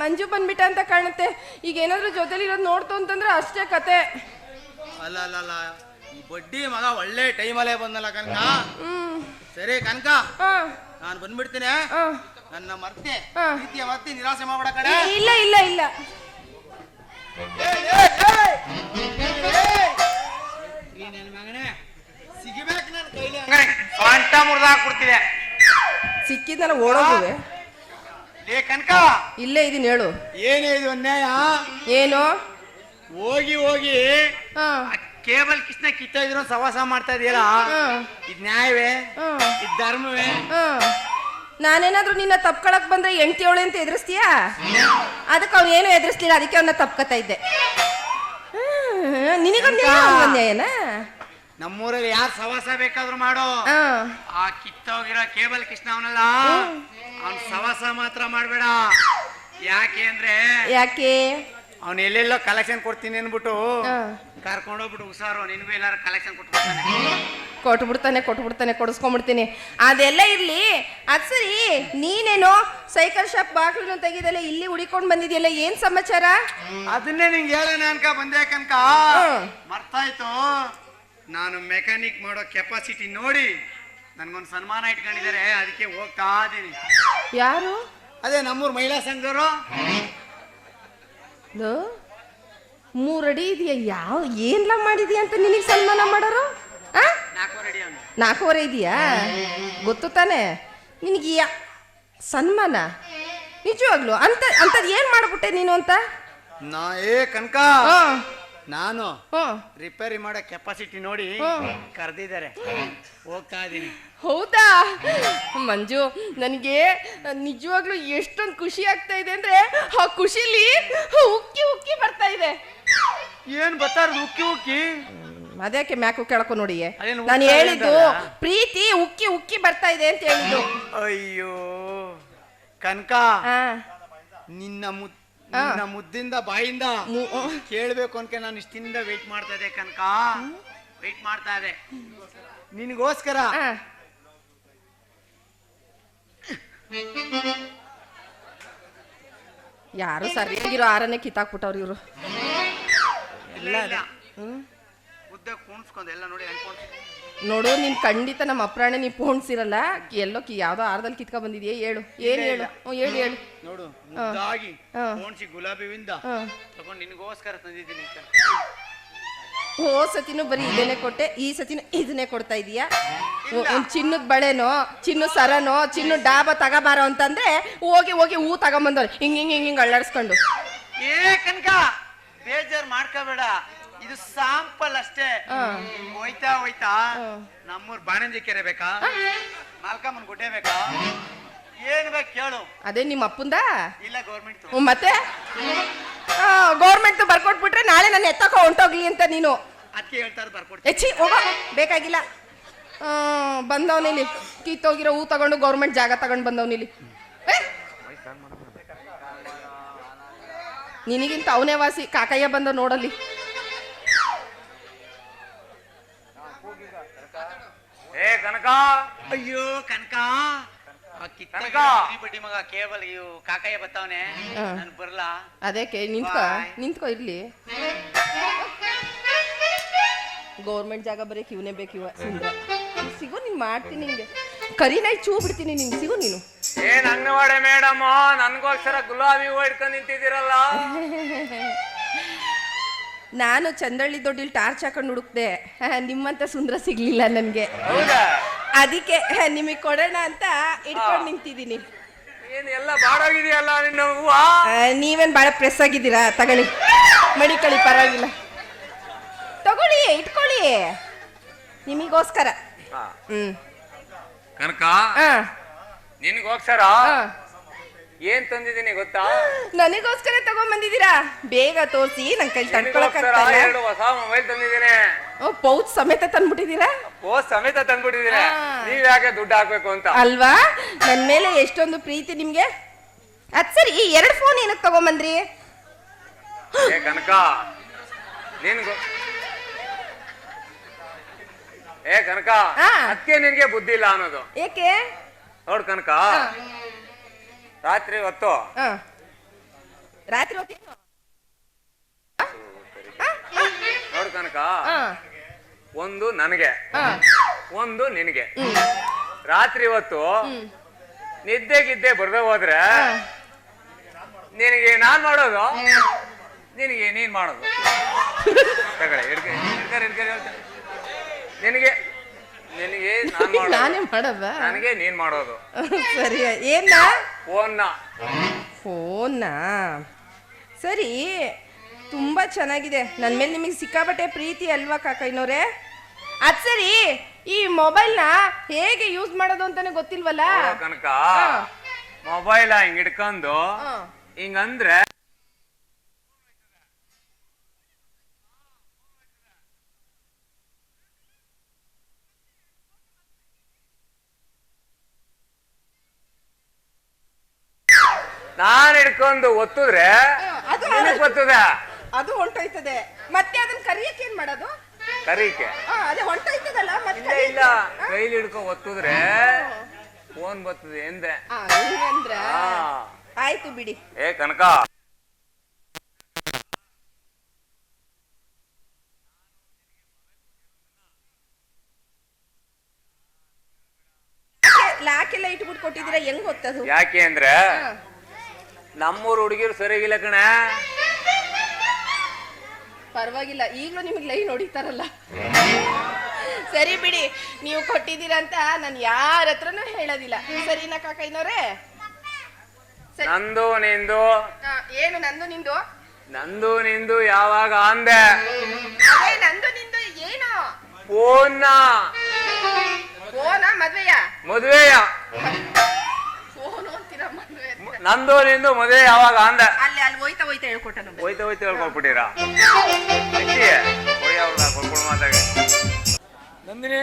ಮಂಜು ಬಂದ್ಬಿಟ್ಟ ಅಂತ ಕಾಣುತ್ತೆ. ಈಗ ಏನಾದ್ರು ಜೊತೆಲಿ ಇರೋದು ನೋಡ್ತು ಅಂತಂದ್ರೆ ಅಷ್ಟೇ ಕತೆ. ಅಲ್ಲ ಅಲ್ಲ ಅಲ್ಲ, ಈ ಬಡ್ಡಿ ಮಗ ಒಳ್ಳೆ ಟೈಮಲ್ಲೇ ಬಂದಲ್ಲ ಕನಕ. ಸರಿ ಕನಕ, ನಾನು ಬಂದ್ಬಿಡ್ತೀನಿ. ನನ್ನ ಮರ್ತೆ ಮತ್ತೆ ನಿರಾಸೆ ಮಾಡ್ಬೇಡ ಕಡೆ. ಇಲ್ಲ ಇಲ್ಲ ಇಲ್ಲ, ನನ್ನ ಮಗನೇ ಸಿಗಬೇಕು ನನ್ನ ಕೈಲಿ. ಸ್ವಂತ ಮುರಿದಾಕ್ಬಿಡ್ತಿದೆ. ಸಿಕ್ಕಿದ್ನಲ್ಲ ಓಡೋಗುವೆ. ಲೇ ಕನಕ, ಇಲ್ಲೇ ಇದೀನಿ, ಹೇಳು. ಏನೇ ಇದು ಅನ್ಯಾಯ? ಏನು ಹೋಗಿ ಹೋಗಿ ಕೇಬಲ್ ಕೃಷ್ಣ ಕಿತ್ತ ಇದ್ರು ಸವಾಸ ಮಾಡ್ತಾ ಇದೆಯಲ್ಲ, ಇದ್ ನ್ಯಾಯವೇ? ಇದ್ ಧರ್ಮವೇ? ನಾನೇನಾದ್ರೂ ನಿನ್ನ ತಪ್ಕೊಳಕ್ ಬಂದ್ರೆ ಎಂಟಿಯೋಳೆ ಅಂತ ಎದುರಿಸ್ತೀಯಾ? ಅದಕ್ಕೆ ಅವ್ನು ಏನು ಎದುರಿಸ್ಲಿಲ್ಲ, ಅದಕ್ಕೆ ಅವನ್ನ ತಪ್ಕೊತಾ ಇದ್ದೆ. ನಿನಗೊಂದೇನ? ನಮ್ಮೂರಲ್ಲಿ ಯಾರು ಸವಾಸ ಬೇಕಾದ್ರೂ ಮಾಡೋ, ಆ ಕಿತ್ತೋಗಿರೋ ಕೇಬಲ್ ಕೃಷ್ಣ ಅವನಲ್ಲ, ಅವನ್ ಸವಾಸ ಮಾತ್ರ ಮಾಡ್ಬೇಡ. ಯಾಕೆ ಅಂದ್ರೆ ಅವನ್ ಎಲ್ಲೆಲ್ಲೋ ಕಲೆಕ್ಷನ್ ಕೊಡ್ತೀನಿ ಅನ್ಬಿಟ್ಟು ಕರ್ಕೊಂಡೋಗ್ಬಿಟ್ಟು ಹುಷಾರು, ನಿನ್ಗೂ ಎಲ್ಲಾರು ಕಲೆಕ್ಷನ್ ಕೊಟ್ಬಿಡ್ತಾನೆ ಕೊಡಿಸ್ಕೊಂಡ್ಬಿಡ್ತೀನಿ. ಅದೆಲ್ಲ ಇರ್ಲಿ. ಅದ್ ಸರಿ, ನೀನೇನೋ ಸೈಕಲ್ ಶಾಪ್ ಬಾಗ್ಲನ್ನು ತೆಗಿದಲ್ಲ, ಇಲ್ಲಿ ಹುಡಿಕೊಂಡ್ ಬಂದಿದ್ಯಲ್ಲ, ಏನ್ ಸಮಾಚಾರ? ಅದನ್ನೇ ನಿಂಗೆ ಹೇಳೋಣ ಅನ್ಕ ಬಂದೆ ಕನಕ. ಮರ್ತಾಯ್ತು, ನಾನು ಮೆಕ್ಯಾನಿಕ್ ಮಾಡೋ ಕೆಪಾಸಿಟಿ ನೋಡಿ ನನ್ಗೊಂದು ಸನ್ಮಾನ ಇಟ್ಕೊಂಡಿದ್ದಾರೆ, ಅದಕ್ಕೆ ಹೋಗ್ತಾ ಇದೀನಿ. ಯಾರು? ಅದೇ ನಮ್ಮೂರ್ ಮಹಿಳಾ ಸಂಘದವರು. 3 ಅಡಿ ಇದೆಯಾ? ಏನ್ಲ ಮಾಡಿದ್ಯಾ ಅಂತ ನಿನಗೆ ಸನ್ಮಾನ ಮಾಡೋರು? 4 ಇದೆಯಾ? ಗೊತ್ತು ತಾನೆ ನಿನಗೆ ಸನ್ಮಾನ? ನಿಜವಾಗ್ಲು ಅಂತದ್ ಏನ್ ಮಾಡ್ಬಿಟ್ಟೆ ನೀನು ಅಂತ? ಕನಕ, ನಾನು ರಿಪೇರಿ ಮಾಡೋ ಕೆಪಾಸಿಟಿ ನೋಡಿ ಕರೆದಿದ್ದಾರೆ, ಹೋಗ್ತಾ ಇದೀನಿ. ಹೌದಾ ಮಂಜು, ನನಗೆ ನಿಜವಾಗ್ಲೂ ಎಷ್ಟೊಂದು ಖುಷಿ ಆಗ್ತಾ ಇದೆ ಅಂದ್ರೆ, ಆ ಖುಷಿಲಿ ಉಕ್ಕಿ ಉಕ್ಕಿ ಬರ್ತಾ ಇದೆ. ಏನ್ ಬರ್ತಾರ ಉಕ್ಕಿ ಉಕ್ಕಿ? ಅದ್ಯಾಕೆ ಮ್ಯಾಕು ಕೇಳಕೊ ನೋಡಿ. ನಾನು ಹೇಳಿದ್ದು ಪ್ರೀತಿ ಉಕ್ಕಿ ಉಕ್ಕಿ ಬರ್ತಾ ಇದೆ ಅಂತ ಹೇಳಿದ್ದು. ಅಯ್ಯೋ ಕನಕ, ನಿನ್ನ ಮುದ್ದಿಂದ ಬಾಯಿಂದ ಕೇಳ್ಬೇಕು ಅನ್ಕೆ ನಾನು ಇಷ್ಟಿಂದ ವೇಟ್ ಮಾಡ್ತಾ ಇದ್ದೆ ಕನಕ, ವೇಟ್ ಮಾಡ್ತಾ ಇದ್ದೆ ನಿನಗೋಸ್ಕರ. ಯಾರು ಸರಿಯಾಗಿರೋ ಆರನೇ ಕಿತ್ತಾಕ್ಬಿಟ್ಟವ್ರು ಇವರು. ನೋಡು, ನೀನ್ ಖಂಡಿತ ನಮ್ಮ ಅಪ್ರಾಣೆ ನೀ ಪೋಣಿಸಿರಲ್ಲ. ಎಲ್ಲೋ ಯಾವ್ದೋ ಆರದಲ್ಲಿ ಕಿತ್ಕ ಬಂದಿದ್ಯಾ? ಹೇಳು, ಏನ್ ಹೇಳು? ಹೇಳು ನೋಡು, ಗುಲಾಬಿವಿಂದ ತಗೊಂಡು ನಿನಗೋಸ್ಕರ ತಂದಿದ್ದೀನಿ. ಓ ಸತಿನೂ ಬರೀ ಇದೇನೆ ಕೊಟ್ಟೆ, ಈ ಸತಿನೂ ಇದನ್ನೇ ಕೊಡ್ತಾ ಇದೀಯಾ? ಒಂದ್ ಚಿನ್ನದ ಬಳೆನೋ, ಚಿನ್ನ ಸರನೋ, ಚಿನ್ನ ಡಾಬಾ ತಗೋಬಾರೋ ಅಂತಂದ್ರೆ ಹೋಗಿ ಹೋಗಿ ಹೂ ತಗೊಂಬಂದವ್ರು ಹಿಂಗ್ ಹಿಂಗ್ ಹಿಂಗ್ ಹಿಂಗ್ ಅಳ್ಳಾಡ್ಸ್ಕೊಂಡು. ಕನಕ ಬೇಜಾರ್ ಮಾಡ್ಕೋಬೇಡ, ಇದು ಸಾಂಪಲ್ ಅಷ್ಟೇ. ಹೋಯ್ತಾ ಹೋಯ್ತಾ ನಮ್ಮೂರ್ ಬಾಣಂಜಿ ಕೆರೆ ಬೇಕಾ, ನಾಲ್ಕಮ್ಮನ್ ಗುಡ್ಡೆ ಬೇಕಾ, ಏನ್ ಬೇಕು ಕೇಳು. ಅದೇ ನಿಮ್ಮ ಅಪ್ಪಂದ? ಇಲ್ಲ, ಗೌರ್ಮೆಂಟ್. ಮತ್ತೆ ಗೌರ್ಮೆಂಟ್ ಬರ್ಕೊಟ್ಬಿಟ್ರೆ ನಾಳೆ ನಾನು ಎತ್ತಕೋ ಹೊಂಟೋಗ್ಲಿ ಅಂತ ನೀನು ಅದಕ್ಕೆ ಹೇಳ್ತಾರೆ, ಬರ್ಕೊಡ್ತೀನಿ. ಹೆಚ್ಚಿ ಹೋಗೋ, ಬೇಕಾಗಿಲ್ಲ. ಬಂದವನಿಲ್ಲಿ ಕಿತ್ತೋಗಿರೋ ಹೂ ತಗೊಂಡು ಗೌರ್ಮೆಂಟ್ ಜಾಗ ತಗೊಂಡು ಬಂದವನಿಲ್ಲಿ. ನಿನಗಿಂತ ಅವನೇ ವಾಸಿ. ಕಾಕಯ್ಯ ಬಂದ ನೋಡಲ್ಲಿ. ಕನಕ, ಅಯ್ಯೋ ಕನಕ, ಬಡ್ಡಿ ಮಗ ಕೇಬಲ್ ಇವು ಕಾಕಯ್ಯ ಬರ್ತಾವನೆ, ನಾನು ಬರ್ಲಾ? ಅದಕ್ಕೆ ನಿಂತ್ಕೋ ಇರ್ಲಿ. ಗೌರ್ಮೆಂಟ್ ಜಾಗ ಬರೀಕ್ ಇವನೇ ಬೇಕು. ಇವ ಸುಂದರ ಸಿಗು, ನೀನ್ ಮಾಡ್ತೀನಿ. ನಿಂಗೆ ಕರಿನಾಯಿ ಚೂ ಬಿಡ್ತೀನಿ. ನಿಂಗೆ ಸಿಗು ನೀನು. ಏನ್ ಅಂಗನವಾಡಿ ಮೇಡಮ್, ನನ್ಗೋಸ್ಕರ ಗುಲಾಬಿ ಹೂ ಇಟ್ಕೊಂಡು ನಿಂತಿದ್ದೀರಲ್ಲ? ನಾನು ಚಂದಳ್ಳಿ ದೊಡ್ಡಿಲ್ ಟಾರ್ಚ್ ಹಾಕೊಂಡು ಹುಡುಕ್ದೆ, ನಿಮ್ಮಂತ ಸುಂದರ ಸಿಗ್ಲಿಲ್ಲ ನನ್ಗೆ. ಅದಕ್ಕೆ ನಿಮಗೆ ಕೊಡೋಣ ಅಂತ ಇಟ್ಕೊಂಡು ನಿಂತಿದ್ದೀನಿ. ಏನ್ ಎಲ್ಲ ಬಾಡೋಗಿದೆಯಲ್ಲ ನಿನ್ನ ಹೂವ? ನೀವೇನ್ ಬಾಳ ಪ್ರೆಸ್ ಆಗಿದ್ದೀರಾ? ತಗೊಳ್ಳಿ, ಮಡಿಕೊಳ್ಳಿ, ಪರವಾಗಿಲ್ಲ. ತಗೊಳ್ಳಿ, ಇಟ್ಕೊಳ್ಳಿ, ನಿಮಗೋಸ್ಕರ. ಕನಕ, ನಿನ್ಗೋಸ್ಕರ ಏನ್ ತಂದಿದ್ದೀನಿ ಗೊತ್ತಾ? ನನಗೋಸ್ಕರ ತಗೊಂಡ್ಬಂದಿದ್ದೀರಾ? ಬೇಗ ತೋರಿಸಿ, ನನ್ ಕೈ ತಡ್ಕೊಳಕ್ಕಾಗ್ತಿಲ್ಲ. 2 ಹೊಸ ಮೊಬೈಲ್ ತಂದಿದ್ದೀನಿ. ಪೌಚ್ ಸಮೇತ ತಂದ್ಬಿಟ್ಟಿದ್ದೀರಾ? ಪೌಚ್ ಸಮೇತ ತಂದ್ಬಿಟ್ಟಿದ್ದೀರಾ? ನೀವ್ ಯಾಕೆ ದುಡ್ಡು ಹಾಕ್ಬೇಕು ಅಂತ ಅಲ್ವಾ? ನನ್ ಮೇಲೆ ಎಷ್ಟೊಂದು ಪ್ರೀತಿ ನಿಮ್ಗೆ. ಅದ್ ಸರಿ, 2 ಫೋನ್ ಏನಕ್ಕೆ ತಗೊಂಬಂದ್ರಿ? ಕನಕ, ಕನಕ, ಅದಕ್ಕೆ ನಿನ್ಗೆ ಬುದ್ಧಿ ಇಲ್ಲ ಅನ್ನೋದು. ಏಕೆ? ನೋಡ್ ಕನಕ, ರಾತ್ರಿ ಹೊತ್ತು ರಾತ್ರಿ ಹೊತ್ತೇನು ನೋಡ್ ಕನಕ, ಹಾ ಒಂದು ನನಗೆ, ಹಾ ಒಂದು ನಿನಗೆ. ರಾತ್ರಿ ಹೊತ್ತು ನಿದ್ದೆ ಗಿದ್ದೆ ಬರ್ದೆ ಹೋದ್ರೆ ನಿನಗೆ ನಾನ್ ಮಾಡೋದು, ನಿನಗೆ ನೀನ್ ಮಾಡೋದು. ತಗೊಳ್ಳಿ, ನಿನಗೆ ನಿನಗೆ ನಾನ್ ಮಾಡೋದು, ನಾನೇ ಮಾಡದ, ನನಗೆ ನೀನ್ ಮಾಡೋದು. ಸರಿ. ಏನ ಫೋನ್ನ? ಸರಿ, ತುಂಬಾ ಚೆನ್ನಾಗಿದೆ. ನನ್ನ ಮೇಲೆ ನಿಮಗೆ ಸಿಕ್ಕಾಬಟ್ಟೆ ಪ್ರೀತಿ ಅಲ್ವಾ ಕಾಕಯ್ಯನವ್ರೆ? ಅದ್ ಸರಿ, ಈ ಮೊಬೈಲ್ನ ಹೇಗೆ ಯೂಸ್ ಮಾಡೋದು ಅಂತಾನೆ ಗೊತ್ತಿಲ್ವಲ್ಲ ಕನಕ. ಮೊಬೈಲ್ ಹಿಂಗ್ ಹಿಡ್ಕೊಂಡು ಹಿಂಗಂದ್ರೆ ನಾನ್ ಹಿಡ್ಕೊಂಡು ಒತ್ತಿದ್ರೆ ನಿನಗ್ ಬರ್ತದೆ, ಅದು ಹೊಂಟೋಯ್ತದೆ. ಮತ್ತೆ ಅದನ್ನ ಕರಿಯಕ್ಕೆ ಏನ್ ಮಾಡೋದು? ಕರೀಕೆ ಅದೇ ಹೊಂಟೋಯ್ತದಲ್ಲ ಮತ್ತೆ. ಇಲ್ಲ, ಕೈಲಿ ಹಿಡ್ಕೊಂಡು ಒತ್ತಿದ್ರೆ ಫೋನ್ ಬರ್ತದೆ ಎಂದೆ. ಹಿಂಗಂದ್ರ ಆಯ್ತು ಬಿಡಿ. ಏ ಕನಕ, ಲಾಕೆಲ್ಲ ಇಟ್ಬಿಟ್ಟು ಕೊಟ್ಟಿದ್ದೀರಾ, ಹೆಂಗ್ ಗೊತ್ತದು? ಯಾಕೆ ಅಂದ್ರೆ ನಮ್ಮೂರ್ ಹುಡುಗಿರು ಸರಿಗಿಲ್ಲ ಕಣ. ಪರವಾಗಿಲ್ಲ, ಈಗಲೂ ನಿಮಗೆ ಲೈನ್ ಹೊಡಿತಾರಲ್ಲ. ಸರಿ ಬಿಡಿ, ನೀವು ಕೊಟ್ಟಿದ್ದೀರಂತ ನಾನು ಯಾರ ಹತ್ರನೂ ಹೇಳೋದಿಲ್ಲ. ಸರಿನಾ ಕಾಕಯ್ಯನವ್ರೆ? ನಂದು ನಿಂದು. ಏನು ನಂದು ನಿಂದು? ನಂದು ನಿಂದು ಯಾವಾಗ ಅಂದೆ? ಅದೇ ನಂದು ನಿಂದು ಏನು? ಫೋನ್ನ ಫೋನಾ? ಮದ್ವೆಯ? ಮದುವೆಯ? ಫೋನು ಅಂತೀರಾ, ಮದ್ವೆ? ನಂದು ನಿಂದು ಮದುವೆ ಯಾವಾಗ ಅಂದೆ? ಅಲ್ಲಿ ಅಲ್ಲಿ ಹೋಯ್ತಾ ಹೋಯ್ತಾ ಹೇಳ್ಕೊಟ್ಟ ನಮ್ಗೆ. ಹೋಯ್ತಾ ಹೋಯ್ತಾ ಹೇಳ್ಕೊಟ್ಬಿಟ್ಟಿರ. ಕೊಡಿ ಅವ್ರನ್ನ ಕೊಡ್ಕೊಂಡು ಮಾತಾಡಿ. ನಂದಿನಿ